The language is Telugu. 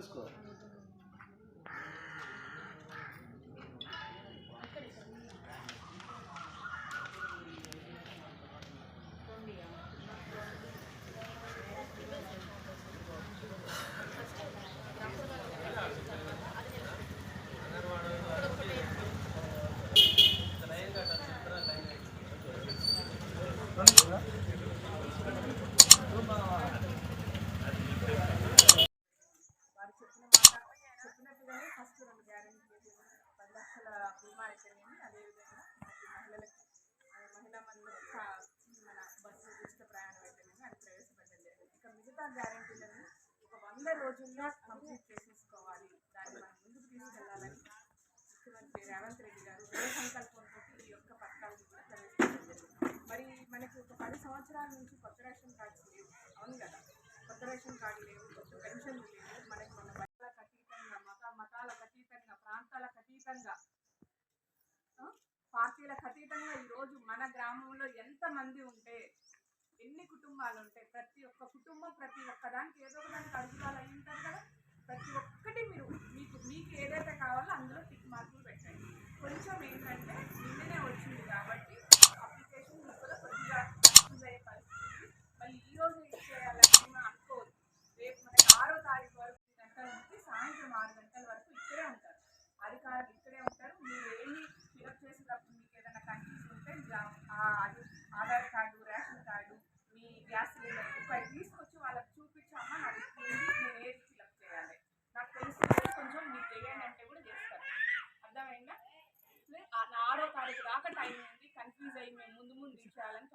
చూసుకో. చెప్పినట్టుగానే ఫస్ట్ 2 గ్యారెంటీలు 10 లక్షల బీమా అయితేనేమి, అదేవిధంగా మహిళలకు మహిళా మన బస్సు ఉచిత ప్రయాణం అయితేనేమి అది ప్రవేశపెట్టడం జరిగింది. ఇక మిగతా గ్యారెంటీలను ఒక 100 రోజుల్లో కంప్లీట్ చేసేసుకోవాలి, దాన్ని మనం ముందుకు తీసుకెళ్లాలని ముఖ్యమంత్రి రేవంత్ రెడ్డి గారు దృఢ సంకల్పంతో ఈ యొక్క పథకాలను కూడా ప్రవేశపెట్టడం జరిగింది. మరి మనకి ఒక 10 సంవత్సరాల నుంచి కొత్త రేషన్ కార్డ్స్ లేవు, అవును కదా, కొత్త రేషన్ కార్డు లేవు, కొత్త పెన్షన్లు లేవు. మనకి మన మతాలకు అతీతంగా, ప్రాంతాలకు అతీతంగా, పార్టీలకు అతీతంగా ఈరోజు మన గ్రామంలో ఎంతమంది ఉంటే, ఎన్ని కుటుంబాలు ఉంటే, ప్రతి ఒక్క కుటుంబం ప్రతి ఒక్కదానికి ఏదో ఒకదానికి అడుగుదాలు అయి ఉంటారు కదా. ప్రతి ఒక్కటి మీకు ఏదైతే కావాలో అందులో టిక్ మార్కులు పెట్టండి. కొంచెం ఏంటంటే నిన్ననే వచ్చింది కాబట్టి అప్లికేషన్ కూడా కొద్దిగా యూజ్ అయ్యే పరిస్థితి. మళ్ళీ ఈరోజు ఇచ్చేయాలని అనుకోవద్దు. రేపు మనకి 6వ తారీఖు వరకు గంటల నుంచి సాయంత్రం 6 గంటల వరకు ఇక్కడే ఉంటారు, అధికారులు ఇక్కడే ఉంటారు. మీరు ఏమి ఫిలప్ చేసేటప్పుడు మీకు ఏదైనా కన్ఫ్యూజన్ ఉంటే ఆధార్ కార్డు, రేషన్ కార్డు, మీ గ్యాస్ సిలిండర్ ఒకటి తీసుకొచ్చి వాళ్ళకి చూపించామా, నాకు నేను ఏది ఫిలప్ చేయాలి, నాకు తెలిసిన కొంచెం మీరు చేయండి అంటే కూడా చేస్తారు. అర్థమైందా? 6వ తారీఖు దాకా టైం ఉంది. కన్ఫ్యూజ్ అయ్యి మేము ముందు చేయాలని